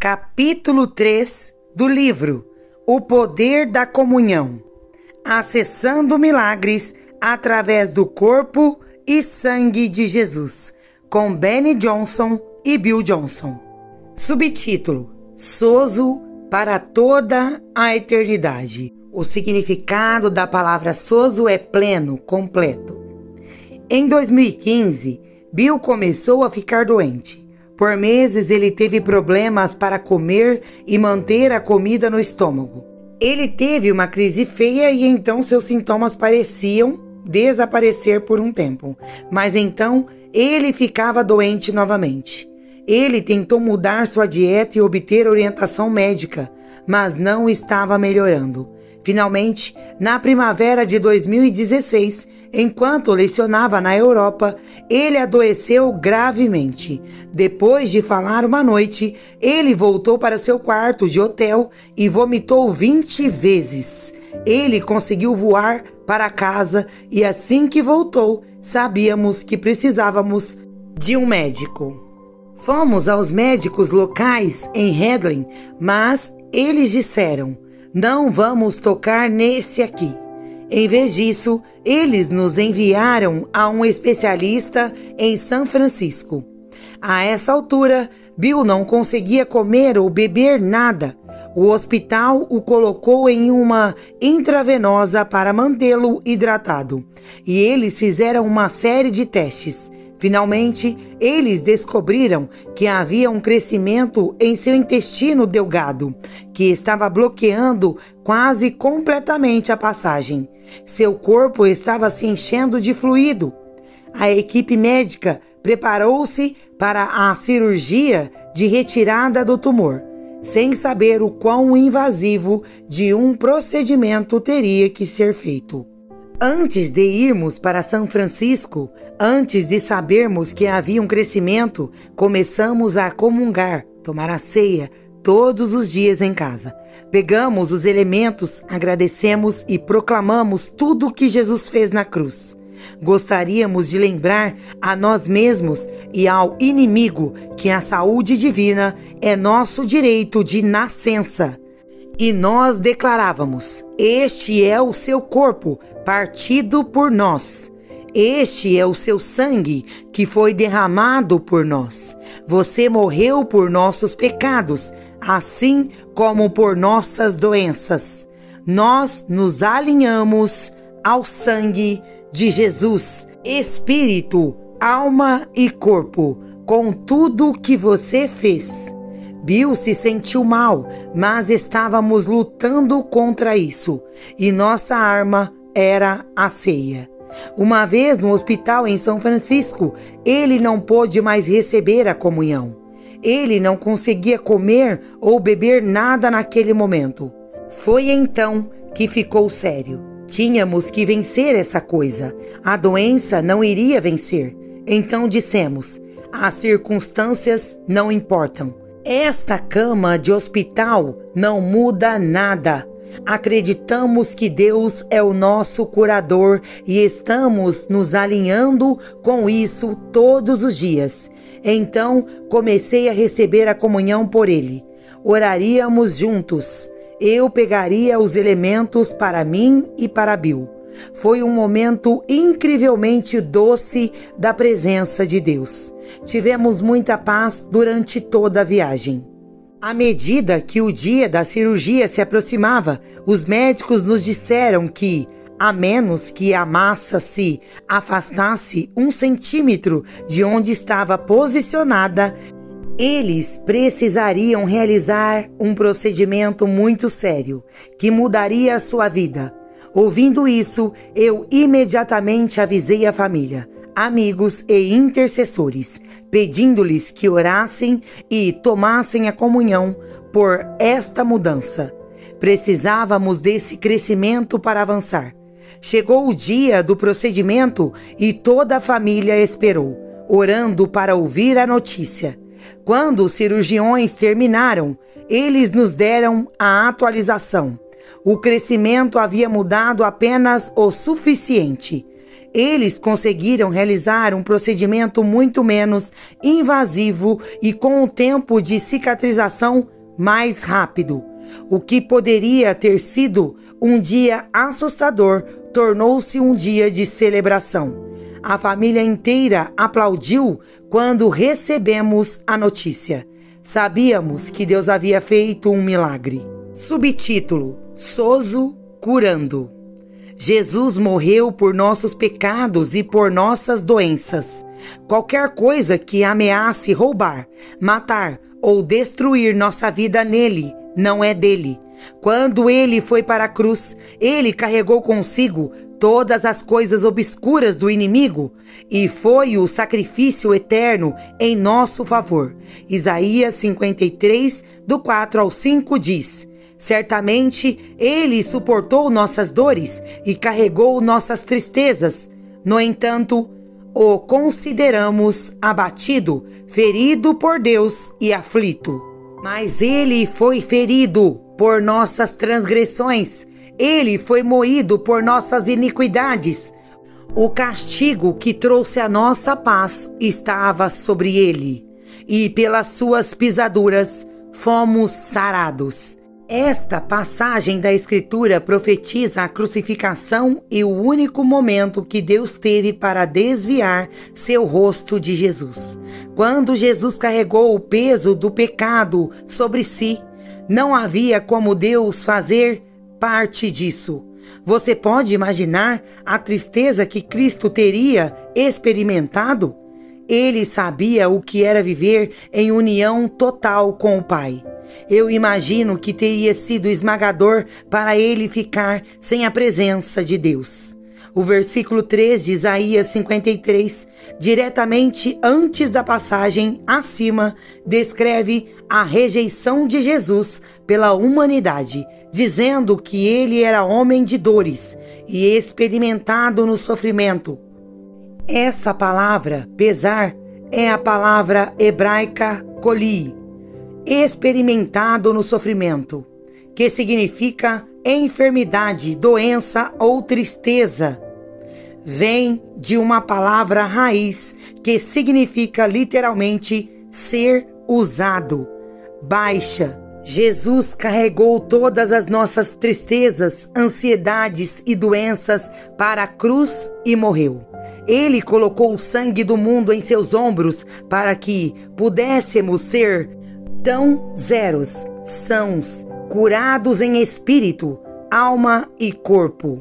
Capítulo 3 do livro O Poder da Comunhão, acessando milagres através do corpo e sangue de Jesus, com Benny Johnson e Bill Johnson. Subtítulo: Sozo para toda a eternidade. O significado da palavra sozo é pleno, completo. Em 2015, Bill começou a ficar doente. Por meses ele teve problemas para comer e manter a comida no estômago. Ele teve uma crise feia e então seus sintomas pareciam desaparecer por um tempo. Mas então ele ficava doente novamente. Ele tentou mudar sua dieta e obter orientação médica, mas não estava melhorando. Finalmente, na primavera de 2016, enquanto lecionava na Europa, ele adoeceu gravemente. Depois de falar uma noite, ele voltou para seu quarto de hotel e vomitou 20 vezes. Ele conseguiu voar para casa e assim que voltou, sabíamos que precisávamos de um médico. Fomos aos médicos locais em Hedley, mas eles disseram: "Não vamos tocar nesse aqui." Em vez disso, eles nos enviaram a um especialista em São Francisco. A essa altura, Bill não conseguia comer ou beber nada. O hospital o colocou em uma intravenosa para mantê-lo hidratado. E eles fizeram uma série de testes. Finalmente, eles descobriram que havia um crescimento em seu intestino delgado, que estava bloqueando quase completamente a passagem. Seu corpo estava se enchendo de fluido. A equipe médica preparou-se para a cirurgia de retirada do tumor, sem saber o quão invasivo de um procedimento teria que ser feito. Antes de irmos para São Francisco, antes de sabermos que havia um crescimento, começamos a comungar, tomar a ceia todos os dias em casa. Pegamos os elementos, agradecemos e proclamamos tudo o que Jesus fez na cruz. Gostaríamos de lembrar a nós mesmos e ao inimigo que a saúde divina é nosso direito de nascença. E nós declarávamos: este é o seu corpo, partido por nós. Este é o seu sangue, que foi derramado por nós. Você morreu por nossos pecados, assim como por nossas doenças. Nós nos alinhamos ao sangue de Jesus, espírito, alma e corpo, com tudo que você fez. Bill se sentiu mal, mas estávamos lutando contra isso, e nossa arma era a ceia. Uma vez no hospital em São Francisco, ele não pôde mais receber a comunhão. Ele não conseguia comer ou beber nada naquele momento. Foi então que ficou sério. Tínhamos que vencer essa coisa. A doença não iria vencer. Então dissemos: as circunstâncias não importam. Esta cama de hospital não muda nada. Acreditamos que Deus é o nosso curador e estamos nos alinhando com isso todos os dias. Então comecei a receber a comunhão por ele. Oraríamos juntos. Eu pegaria os elementos para mim e para Bill. Foi um momento incrivelmente doce da presença de Deus. Tivemos muita paz durante toda a viagem. À medida que o dia da cirurgia se aproximava, os médicos nos disseram que, a menos que a massa se afastasse 1 centímetro de onde estava posicionada, eles precisariam realizar um procedimento muito sério, que mudaria a sua vida. Ouvindo isso, eu imediatamente avisei a família, amigos e intercessores, pedindo-lhes que orassem e tomassem a comunhão por esta mudança. Precisávamos desse crescimento para avançar. Chegou o dia do procedimento e toda a família esperou, orando para ouvir a notícia. Quando os cirurgiões terminaram, eles nos deram a atualização. O crescimento havia mudado apenas o suficiente. Eles conseguiram realizar um procedimento muito menos invasivo e com um tempo de cicatrização mais rápido. O que poderia ter sido um dia assustador tornou-se um dia de celebração. A família inteira aplaudiu quando recebemos a notícia. Sabíamos que Deus havia feito um milagre. Subtítulo: Sozo curando. Jesus morreu por nossos pecados e por nossas doenças. Qualquer coisa que ameace roubar, matar ou destruir nossa vida nele não é dele. Quando ele foi para a cruz, ele carregou consigo todas as coisas obscuras do inimigo e foi o sacrifício eterno em nosso favor. Isaías 53, do 4 ao 5 diz: certamente ele suportou nossas dores e carregou nossas tristezas. No entanto, o consideramos abatido, ferido por Deus e aflito. Mas ele foi ferido por nossas transgressões, ele foi moído por nossas iniquidades. O castigo que trouxe a nossa paz estava sobre ele, e pelas suas pisaduras fomos sarados. Esta passagem da Escritura profetiza a crucificação e o único momento que Deus teve para desviar seu rosto de Jesus. Quando Jesus carregou o peso do pecado sobre si, não havia como Deus fazer parte disso. Você pode imaginar a tristeza que Cristo teria experimentado? Ele sabia o que era viver em união total com o Pai. Eu imagino que teria sido esmagador para ele ficar sem a presença de Deus. O versículo 3 de Isaías 53, diretamente antes da passagem acima, descreve a rejeição de Jesus pela humanidade, dizendo que ele era homem de dores e experimentado no sofrimento. Essa palavra, pesar, é a palavra hebraica koli, experimentado no sofrimento, que significa enfermidade, doença ou tristeza. Vem de uma palavra raiz que significa literalmente ser usado, baixa. Jesus carregou todas as nossas tristezas, ansiedades e doenças para a cruz e morreu. Ele colocou o sangue do mundo em seus ombros para que pudéssemos ser tão zeros, sãos, curados em espírito, alma e corpo.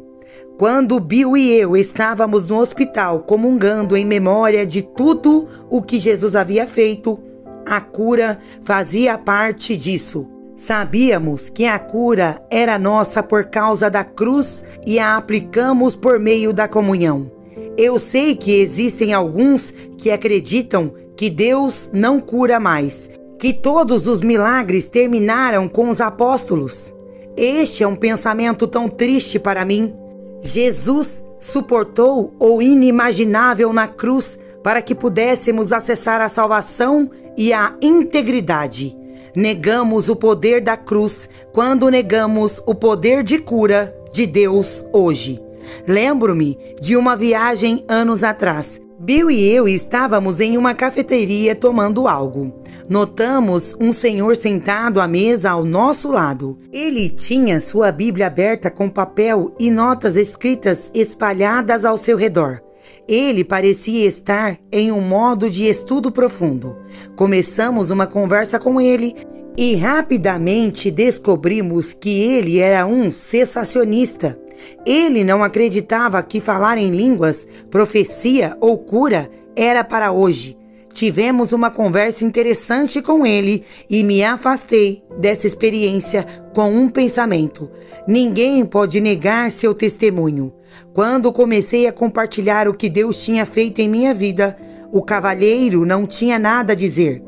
Quando Bill e eu estávamos no hospital comungando em memória de tudo o que Jesus havia feito, a cura fazia parte disso. Sabíamos que a cura era nossa por causa da cruz e a aplicamos por meio da comunhão. Eu sei que existem alguns que acreditam que Deus não cura mais, que todos os milagres terminaram com os apóstolos. Este é um pensamento tão triste para mim. Jesus suportou o inimaginável na cruz para que pudéssemos acessar a salvação e a integridade. Negamos o poder da cruz quando negamos o poder de cura de Deus hoje. Lembro-me de uma viagem anos atrás. Bill e eu estávamos em uma cafeteria tomando algo. Notamos um senhor sentado à mesa ao nosso lado. Ele tinha sua Bíblia aberta com papel e notas escritas espalhadas ao seu redor. Ele parecia estar em um modo de estudo profundo. Começamos uma conversa com ele e rapidamente descobrimos que ele era um cessacionista. Ele não acreditava que falar em línguas, profecia ou cura era para hoje. Tivemos uma conversa interessante com ele e me afastei dessa experiência com um pensamento: ninguém pode negar seu testemunho. Quando comecei a compartilhar o que Deus tinha feito em minha vida, o cavalheiro não tinha nada a dizer.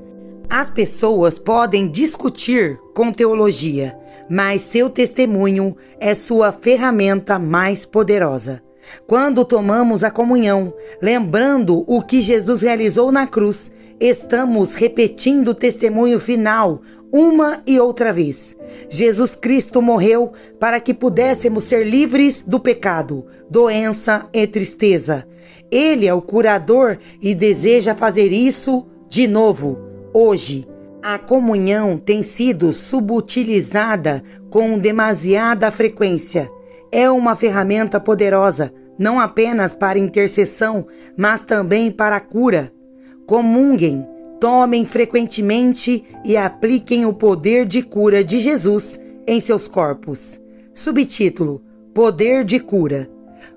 As pessoas podem discutir com teologia, mas seu testemunho é sua ferramenta mais poderosa. Quando tomamos a comunhão, lembrando o que Jesus realizou na cruz, estamos repetindo o testemunho final uma e outra vez. Jesus Cristo morreu para que pudéssemos ser livres do pecado, doença e tristeza. Ele é o curador e deseja fazer isso de novo, hoje. A comunhão tem sido subutilizada com demasiada frequência. É uma ferramenta poderosa, não apenas para intercessão, mas também para a cura. Comunguem, tomem frequentemente e apliquem o poder de cura de Jesus em seus corpos. Subtítulo: Poder de cura.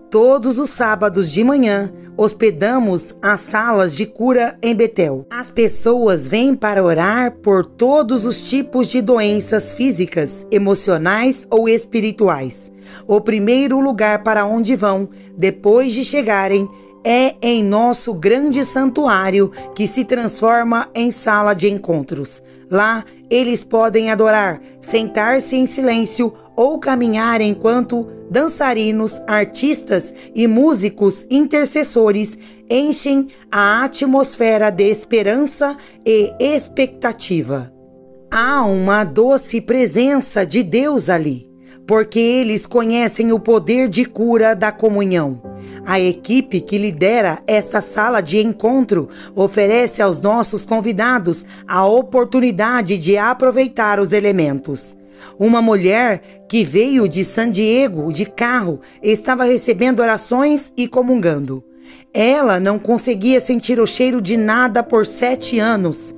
Todos os sábados de manhã, hospedamos as salas de cura em Betel. As pessoas vêm para orar por todos os tipos de doenças físicas, emocionais ou espirituais. O primeiro lugar para onde vão, depois de chegarem, é em nosso grande santuário, que se transforma em sala de encontros. Lá, eles podem adorar, sentar-se em silêncio ou caminhar enquanto dançarinos, artistas e músicos intercessores enchem a atmosfera de esperança e expectativa. Há uma doce presença de Deus ali, porque eles conhecem o poder de cura da comunhão. A equipe que lidera esta sala de encontro oferece aos nossos convidados a oportunidade de aproveitar os elementos. Uma mulher que veio de San Diego de carro estava recebendo orações e comungando. Ela não conseguia sentir o cheiro de nada por 7 anos,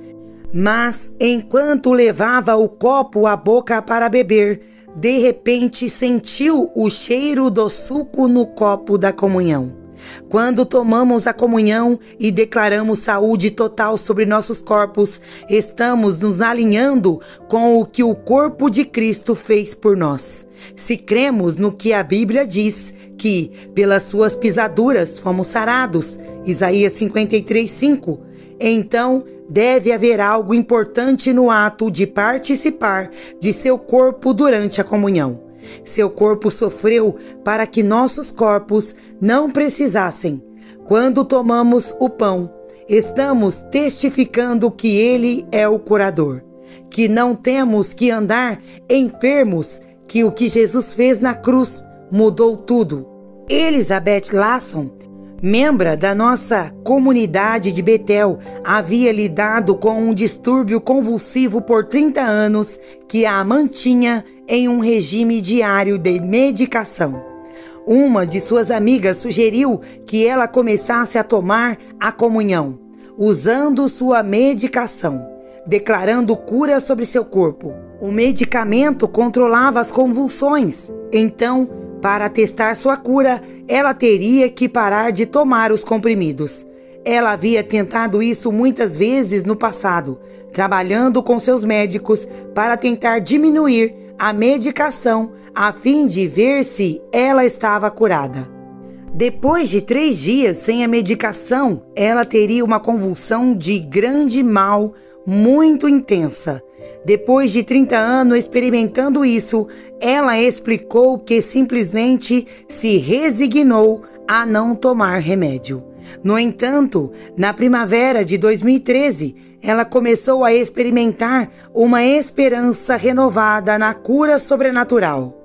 mas enquanto levava o copo à boca para beber, de repente sentiu o cheiro do suco no copo da comunhão. Quando tomamos a comunhão e declaramos saúde total sobre nossos corpos, estamos nos alinhando com o que o corpo de Cristo fez por nós. Se cremos no que a Bíblia diz, que pelas suas pisaduras fomos sarados, Isaías 53:5, então deve haver algo importante no ato de participar de seu corpo durante a comunhão. Seu corpo sofreu para que nossos corpos não precisassem. Quando tomamos o pão, estamos testificando que Ele é o curador, que não temos que andar enfermos, que o que Jesus fez na cruz mudou tudo. Elizabeth Lasson, membro da nossa comunidade de Betel, havia lidado com um distúrbio convulsivo por 30 anos que a mantinha em um regime diário de medicação. Uma de suas amigas sugeriu que ela começasse a tomar a comunhão, usando sua medicação, declarando cura sobre seu corpo. O medicamento controlava as convulsões, então, para testar sua cura, ela teria que parar de tomar os comprimidos. Ela havia tentado isso muitas vezes no passado, trabalhando com seus médicos para tentar diminuir a medicação a fim de ver se ela estava curada. Depois de 3 dias sem a medicação, ela teria uma convulsão de grande mal muito intensa. Depois de 30 anos experimentando isso, ela explicou que simplesmente se resignou a não tomar remédio. No entanto, na primavera de 2013, ela começou a experimentar uma esperança renovada na cura sobrenatural.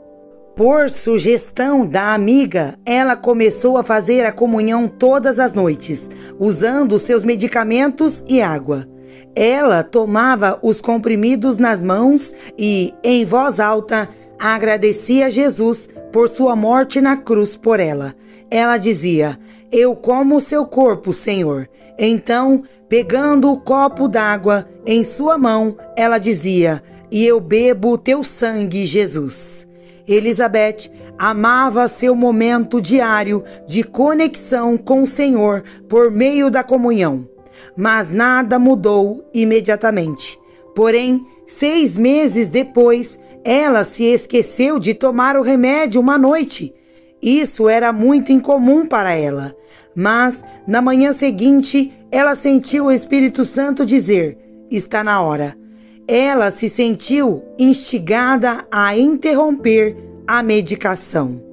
Por sugestão da amiga, ela começou a fazer a comunhão todas as noites, usando seus medicamentos e água. Ela tomava os comprimidos nas mãos e, em voz alta, agradecia a Jesus por sua morte na cruz por ela. Ela dizia: "Eu como o seu corpo, Senhor." Então, pegando o copo d'água em sua mão, ela dizia: "E eu bebo o teu sangue, Jesus." Elizabeth amava seu momento diário de conexão com o Senhor por meio da comunhão. Mas nada mudou imediatamente. Porém, 6 meses depois, ela se esqueceu de tomar o remédio uma noite. Isso era muito incomum para ela. Mas, na manhã seguinte, ela sentiu o Espírito Santo dizer: "Está na hora." Ela se sentiu instigada a interromper a medicação.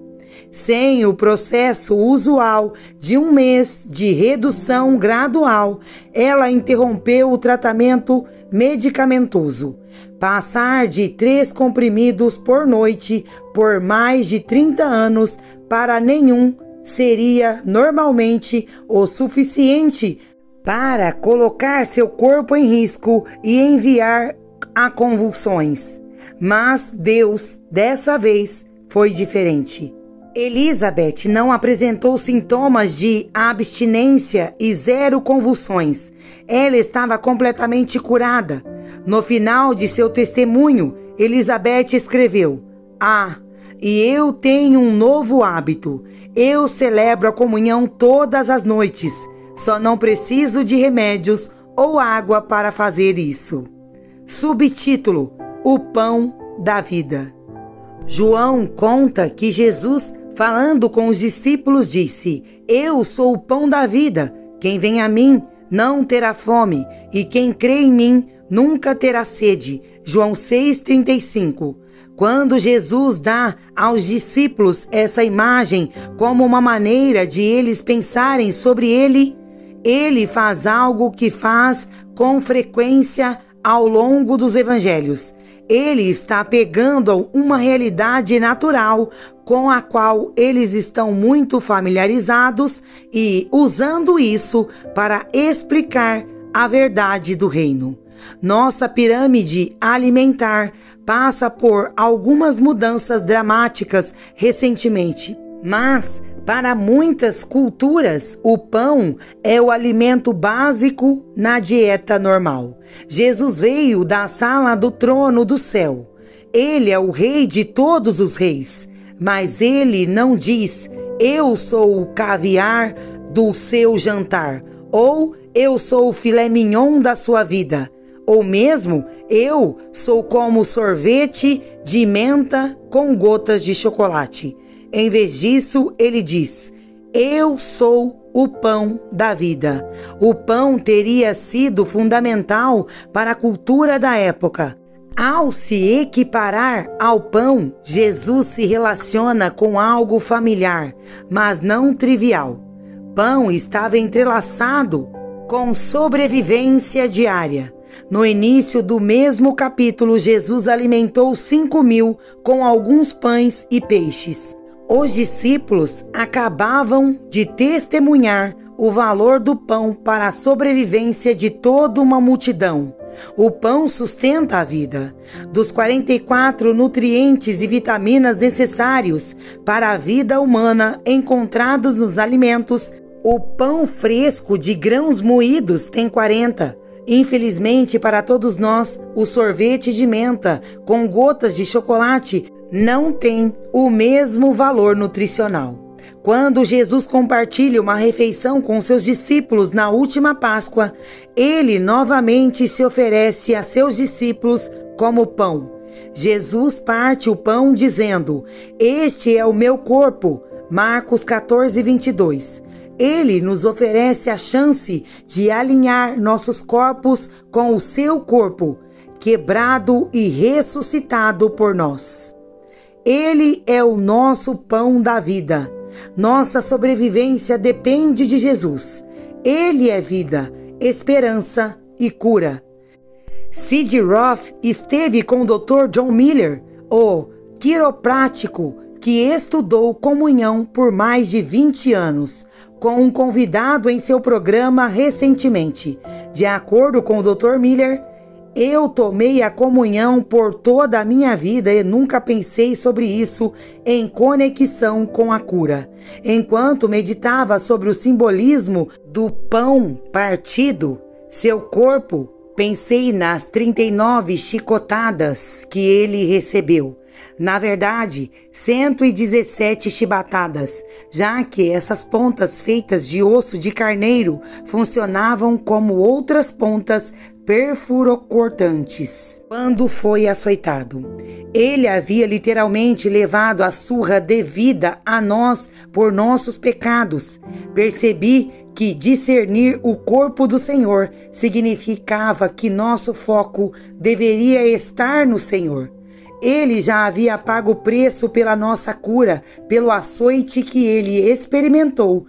Sem o processo usual de 1 mês de redução gradual, ela interrompeu o tratamento medicamentoso. Passar de 3 comprimidos por noite por mais de 30 anos para nenhum seria normalmente o suficiente para colocar seu corpo em risco e enviar a convulsões. Mas Deus, dessa vez, foi diferente. Elizabeth não apresentou sintomas de abstinência e 0 convulsões. Ela estava completamente curada. No final de seu testemunho, Elizabeth escreveu: e eu tenho um novo hábito. Eu celebro a comunhão todas as noites. Só não preciso de remédios ou água para fazer isso. Subtítulo: O Pão da Vida. João conta que Jesus, falando com os discípulos, disse: Eu sou o pão da vida. Quem vem a mim não terá fome, e quem crê em mim nunca terá sede. João 6,35. Quando Jesus dá aos discípulos essa imagem como uma maneira de eles pensarem sobre ele, ele faz algo que faz com frequência ao longo dos evangelhos. Ele está pegando uma realidade natural com a qual eles estão muito familiarizados e usando isso para explicar a verdade do reino. Nossa pirâmide alimentar passa por algumas mudanças dramáticas recentemente, mas para muitas culturas, o pão é o alimento básico na dieta normal. Jesus veio da sala do trono do céu. Ele é o rei de todos os reis, mas ele não diz: eu sou o caviar do seu jantar, ou eu sou o filé mignon da sua vida, ou mesmo eu sou como sorvete de menta com gotas de chocolate. Em vez disso, ele diz: eu sou o pão da vida. O pão teria sido fundamental para a cultura da época. Ao se equiparar ao pão, Jesus se relaciona com algo familiar, mas não trivial. Pão estava entrelaçado com sobrevivência diária. No início do mesmo capítulo, Jesus alimentou 5.000 com alguns pães e peixes. Os discípulos acabavam de testemunhar o valor do pão para a sobrevivência de toda uma multidão. O pão sustenta a vida. Dos 44 nutrientes e vitaminas necessários para a vida humana encontrados nos alimentos, o pão fresco de grãos moídos tem 40. Infelizmente para todos nós, o sorvete de menta com gotas de chocolate não tem o mesmo valor nutricional. Quando Jesus compartilha uma refeição com seus discípulos na última Páscoa, ele novamente se oferece a seus discípulos como pão. Jesus parte o pão dizendo: este é o meu corpo. Marcos 14:22. Ele nos oferece a chance de alinhar nossos corpos com o seu corpo, quebrado e ressuscitado por nós. Ele é o nosso pão da vida. Nossa sobrevivência depende de Jesus. Ele é vida, esperança e cura. Sid Roth esteve com o Dr. John Miller, o quiroprático que estudou comunhão por mais de 20 anos, com um convidado em seu programa recentemente. De acordo com o Dr. Miller, eu tomei a comunhão por toda a minha vida e nunca pensei sobre isso em conexão com a cura. Enquanto meditava sobre o simbolismo do pão partido, seu corpo, pensei nas 39 chicotadas que ele recebeu. Na verdade, 117 chibatadas, já que essas pontas feitas de osso de carneiro funcionavam como outras pontas perfurocortantes. Quando foi açoitado, ele havia literalmente levado a surra devida a nós por nossos pecados. Percebi que discernir o corpo do Senhor significava que nosso foco deveria estar no Senhor. Ele já havia pago o preço pela nossa cura, pelo açoite que ele experimentou,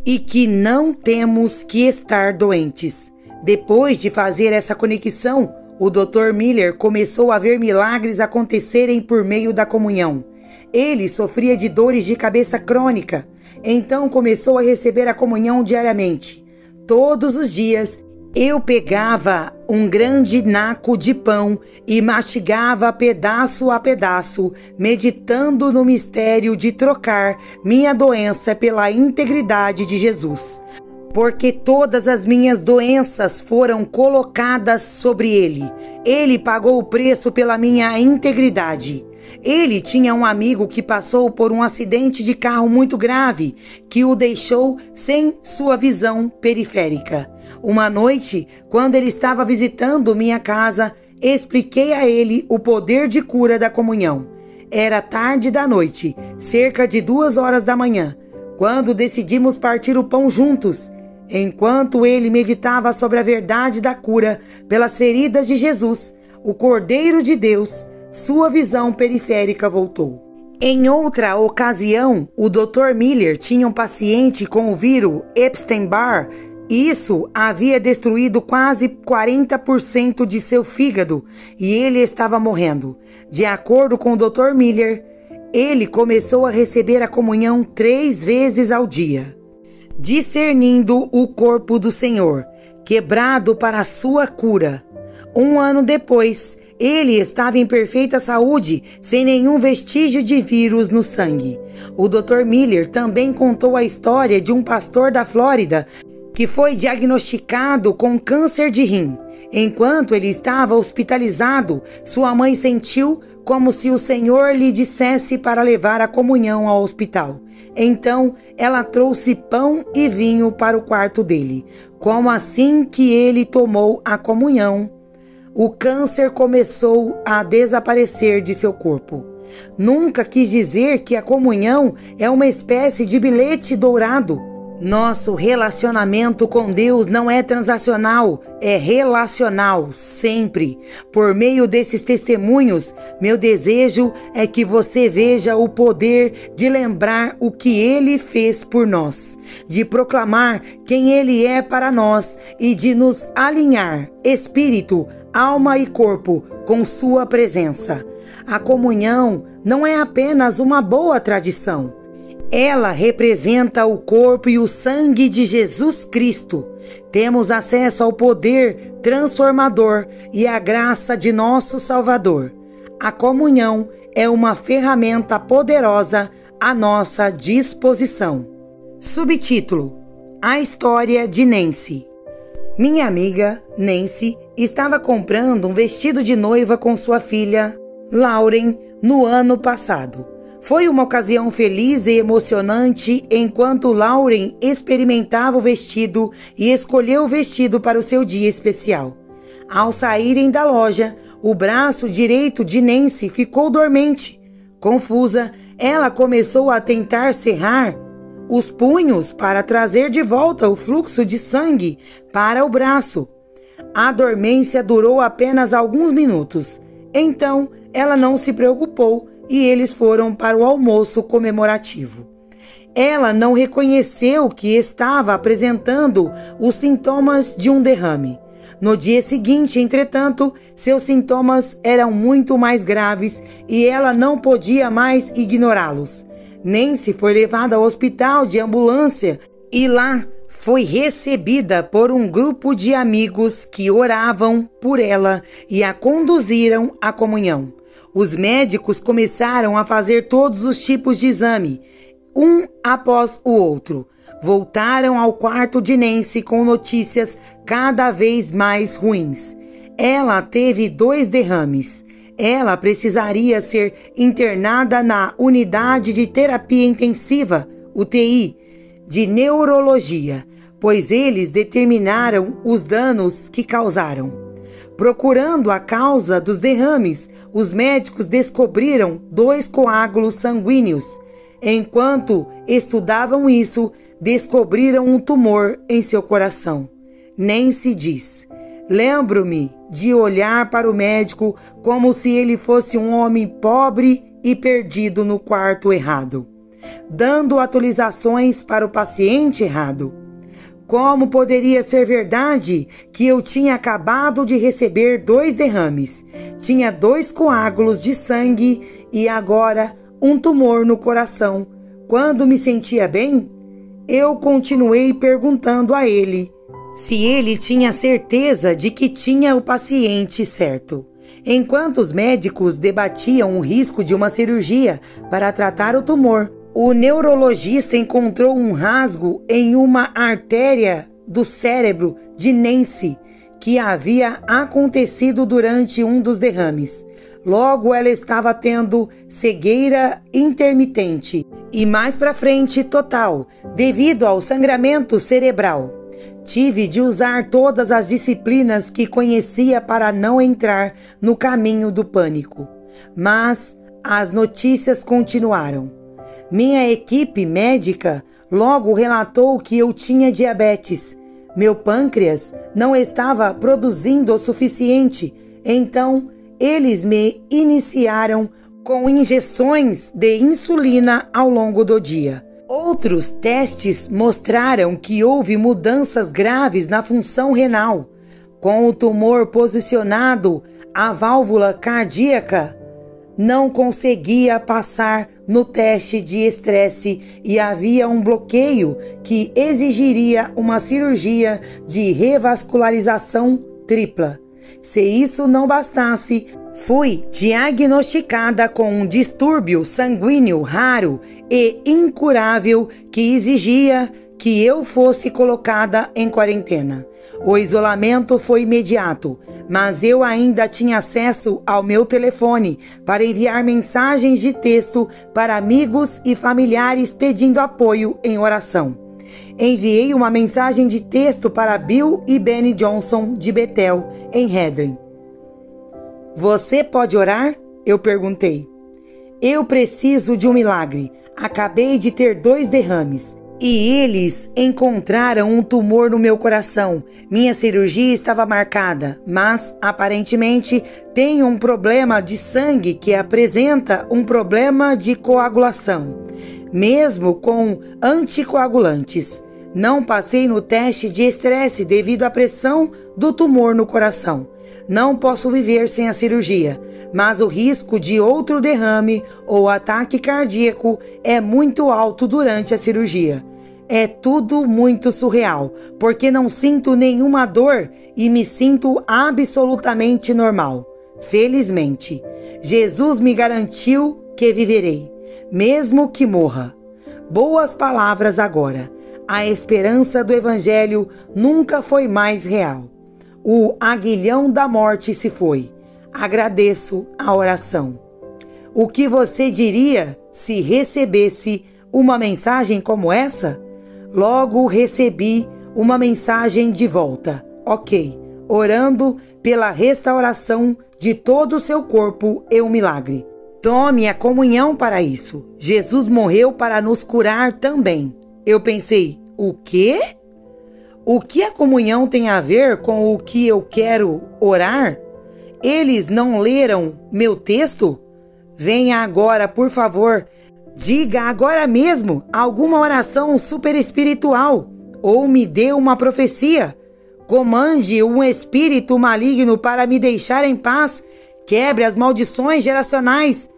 e que não temos que estar doentes. Depois de fazer essa conexão, o Dr. Miller começou a ver milagres acontecerem por meio da comunhão. Ele sofria de dores de cabeça crônica, então começou a receber a comunhão diariamente. todos os dias eu pegava um grande naco de pão e mastigava pedaço a pedaço, meditando no mistério de trocar minha doença pela integridade de Jesus. Porque todas as minhas doenças foram colocadas sobre ele. Ele pagou o preço pela minha integridade. Ele tinha um amigo que passou por um acidente de carro muito grave, que o deixou sem sua visão periférica. Uma noite, quando ele estava visitando minha casa, expliquei a ele o poder de cura da comunhão. Era tarde da noite, cerca de 2 horas da manhã, quando decidimos partir o pão juntos. Enquanto ele meditava sobre a verdade da cura pelas feridas de Jesus, o Cordeiro de Deus, sua visão periférica voltou. Em outra ocasião, o Dr. Miller tinha um paciente com o vírus Epstein-Barr. Isso havia destruído quase 40% de seu fígado e ele estava morrendo. De acordo com o Dr. Miller, ele começou a receber a comunhão 3 vezes ao dia, discernindo o corpo do Senhor, quebrado para a sua cura. 1 ano depois, ele estava em perfeita saúde, sem nenhum vestígio de vírus no sangue. O Dr. Miller também contou a história de um pastor da Flórida que foi diagnosticado com câncer de rim. Enquanto ele estava hospitalizado, sua mãe sentiu como se o Senhor lhe dissesse para levar a comunhão ao hospital. Então, ela trouxe pão e vinho para o quarto dele. Como assim que ele tomou a comunhão, o câncer começou a desaparecer de seu corpo. Nunca quis dizer que a comunhão é uma espécie de bilhete dourado. Nosso relacionamento com Deus não é transacional, é relacional, sempre. Por meio desses testemunhos, meu desejo é que você veja o poder de lembrar o que Ele fez por nós, de proclamar quem Ele é para nós e de nos alinhar, espírito, alma e corpo, com Sua presença. A comunhão não é apenas uma boa tradição. Ela representa o corpo e o sangue de Jesus Cristo. Temos acesso ao poder transformador e à graça de nosso Salvador. A comunhão é uma ferramenta poderosa à nossa disposição. Subtítulo: A história de Nancy. Minha amiga Nancy estava comprando um vestido de noiva com sua filha Lauren no ano passado. Foi uma ocasião feliz e emocionante enquanto Lauren experimentava o vestido e escolheu o vestido para o seu dia especial. Ao saírem da loja, o braço direito de Nancy ficou dormente. Confusa, ela começou a tentar cerrar os punhos para trazer de volta o fluxo de sangue para o braço. A dormência durou apenas alguns minutos. Então, ela não se preocupou e eles foram para o almoço comemorativo. Ela não reconheceu que estava apresentando os sintomas de um derrame. No dia seguinte, entretanto, seus sintomas eram muito mais graves e ela não podia mais ignorá-los. Nancy foi levada ao hospital de ambulância e lá foi recebida por um grupo de amigos que oravam por ela e a conduziram à comunhão. Os médicos começaram a fazer todos os tipos de exame, um após o outro. Voltaram ao quarto de Nancy com notícias cada vez mais ruins. Ela teve 2 derrames. Ela precisaria ser internada na unidade de terapia intensiva, UTI, de neurologia, pois eles determinaram os danos que causaram. Procurando a causa dos derrames, os médicos descobriram 2 coágulos sanguíneos. Enquanto estudavam isso, descobriram um tumor em seu coração. Nancy diz: lembro-me de olhar para o médico como se ele fosse um homem pobre e perdido no quarto errado, dando atualizações para o paciente errado. Como poderia ser verdade que eu tinha acabado de receber 2 derrames, tinha 2 coágulos de sangue e agora um tumor no coração, quando me sentia bem? Eu continuei perguntando a ele: se ele tinha certeza de que tinha o paciente certo. Enquanto os médicos debatiam o risco de uma cirurgia para tratar o tumor, o neurologista encontrou um rasgo em uma artéria do cérebro de Nancy, que havia acontecido durante um dos derrames. Logo, ela estava tendo cegueira intermitente e mais para frente total, devido ao sangramento cerebral. Tive de usar todas as disciplinas que conhecia para não entrar no caminho do pânico. Mas as notícias continuaram. Minha equipe médica logo relatou que eu tinha diabetes. Meu pâncreas não estava produzindo o suficiente, então eles me iniciaram com injeções de insulina ao longo do dia. Outros testes mostraram que houve mudanças graves na função renal. Com o tumor posicionado, a válvula cardíaca não conseguia passar no teste de estresse e havia um bloqueio que exigiria uma cirurgia de revascularização tripla. Se isso não bastasse, fui diagnosticada com um distúrbio sanguíneo raro e incurável que exigia que eu fosse colocada em quarentena. O isolamento foi imediato, mas eu ainda tinha acesso ao meu telefone para enviar mensagens de texto para amigos e familiares pedindo apoio em oração. Enviei uma mensagem de texto para Bill e Benny Johnson de Bethel, em Hedren. Você pode orar? Eu perguntei. Eu preciso de um milagre. Acabei de ter 2 derrames. E eles encontraram um tumor no meu coração. Minha cirurgia estava marcada, mas aparentemente tenho um problema de sangue que apresenta um problema de coagulação, mesmo com anticoagulantes. Não passei no teste de estresse devido à pressão do tumor no coração. Não posso viver sem a cirurgia, mas o risco de outro derrame ou ataque cardíaco é muito alto durante a cirurgia. É tudo muito surreal, porque não sinto nenhuma dor e me sinto absolutamente normal. Felizmente, Jesus me garantiu que viverei, mesmo que morra. Boas palavras agora. A esperança do Evangelho nunca foi mais real. O aguilhão da morte se foi. Agradeço a oração. O que você diria se recebesse uma mensagem como essa? Logo recebi uma mensagem de volta. Ok, orando pela restauração de todo o seu corpo e um milagre. Tome a comunhão para isso. Jesus morreu para nos curar também. Eu pensei, o quê? O que a comunhão tem a ver com o que eu quero orar? Eles não leram meu texto? Venha agora, por favor. Diga agora mesmo alguma oração super espiritual. Ou me dê uma profecia. Comande um espírito maligno para me deixar em paz. Quebre as maldições geracionais.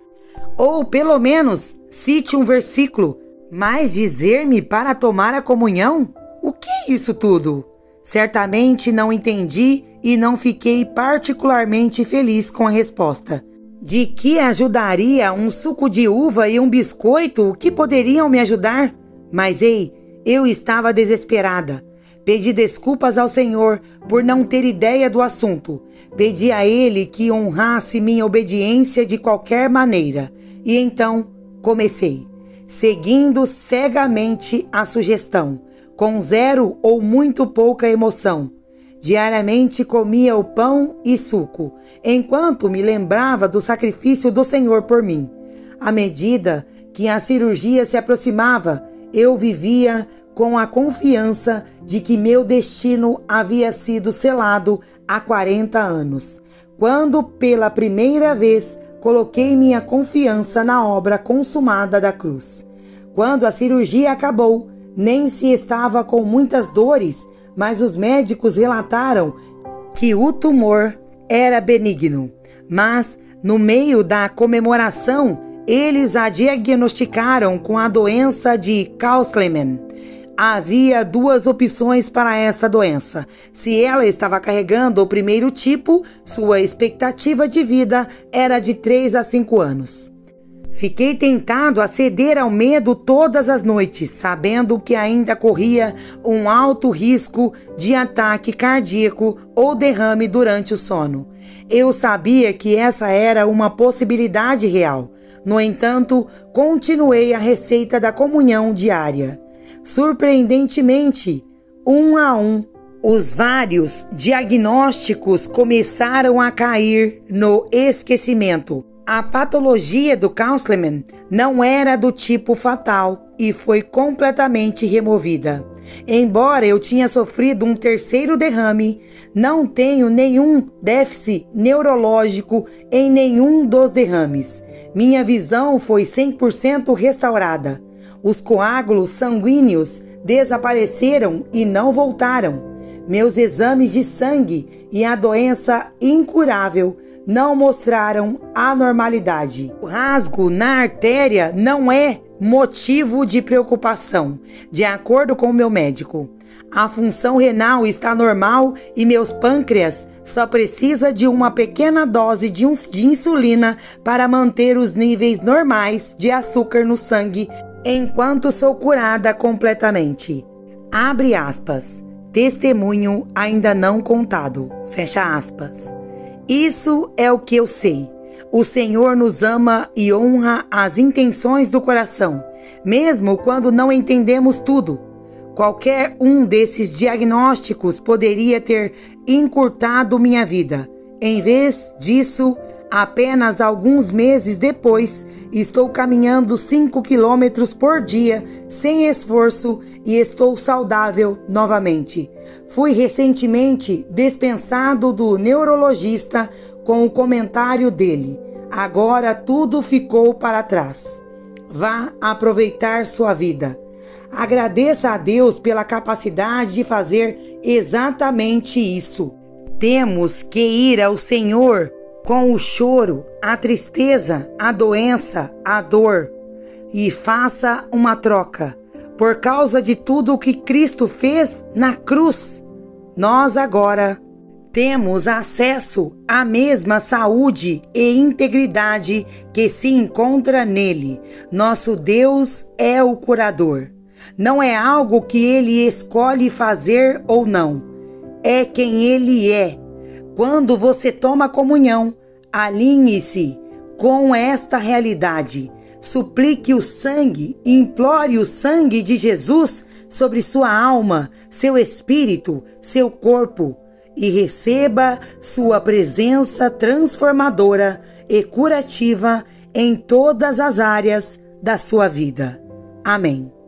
Ou, pelo menos, cite um versículo. Mas dizer-me para tomar a comunhão? O que é isso tudo? Certamente não entendi e não fiquei particularmente feliz com a resposta. De que ajudaria um suco de uva e um biscoito que poderiam me ajudar? Mas ei, eu estava desesperada. Pedi desculpas ao Senhor por não ter ideia do assunto. Pedi a Ele que honrasse minha obediência de qualquer maneira. E então comecei, seguindo cegamente a sugestão, com zero ou muito pouca emoção. Diariamente comia o pão e suco, enquanto me lembrava do sacrifício do Senhor por mim. À medida que a cirurgia se aproximava, eu vivia com a confiança de que meu destino havia sido selado há 40 anos, quando pela primeira vez coloquei minha confiança na obra consumada da cruz. Quando a cirurgia acabou, Nancy estava com muitas dores, mas os médicos relataram que o tumor era benigno. Mas, no meio da comemoração, eles a diagnosticaram com a doença de Kauffman. Havia duas opções para essa doença. Se ela estava carregando o primeiro tipo, sua expectativa de vida era de 3 a 5 anos. Fiquei tentado a ceder ao medo todas as noites, sabendo que ainda corria um alto risco de ataque cardíaco ou derrame durante o sono. Eu sabia que essa era uma possibilidade real. No entanto, continuei a receita da comunhão diária. Surpreendentemente, um a um, os vários diagnósticos começaram a cair no esquecimento. A patologia do Castleman não era do tipo fatal e foi completamente removida. Embora eu tinha sofrido um terceiro derrame, não tenho nenhum déficit neurológico em nenhum dos derrames. Minha visão foi 100% restaurada. Os coágulos sanguíneos desapareceram e não voltaram. Meus exames de sangue e a doença incurável não mostraram anormalidade. O rasgo na artéria não é motivo de preocupação, de acordo com o meu médico. A função renal está normal e meus pâncreas só precisa de uma pequena dose de insulina para manter os níveis normais de açúcar no sangue enquanto sou curada completamente. Abre aspas. Testemunho ainda não contado. Fecha aspas. Isso é o que eu sei. O Senhor nos ama e honra as intenções do coração, mesmo quando não entendemos tudo. Qualquer um desses diagnósticos poderia ter encurtado minha vida. Em vez disso, apenas alguns meses depois, estou caminhando 5 quilômetros por dia, sem esforço, e estou saudável novamente. Fui recentemente dispensado do neurologista com o comentário dele: agora tudo ficou para trás. Vá aproveitar sua vida. Agradeça a Deus pela capacidade de fazer exatamente isso. Temos que ir ao Senhor com o choro, a tristeza, a doença, a dor, e faça uma troca. Por causa de tudo o que Cristo fez na cruz, nós agora temos acesso à mesma saúde e integridade que se encontra nele. Nosso Deus é o curador. Não é algo que ele escolhe fazer ou não. É quem ele é. Quando você toma comunhão, alinhe-se com esta realidade. Suplique o sangue, implore o sangue de Jesus sobre sua alma, seu espírito, seu corpo, e receba sua presença transformadora e curativa em todas as áreas da sua vida. Amém.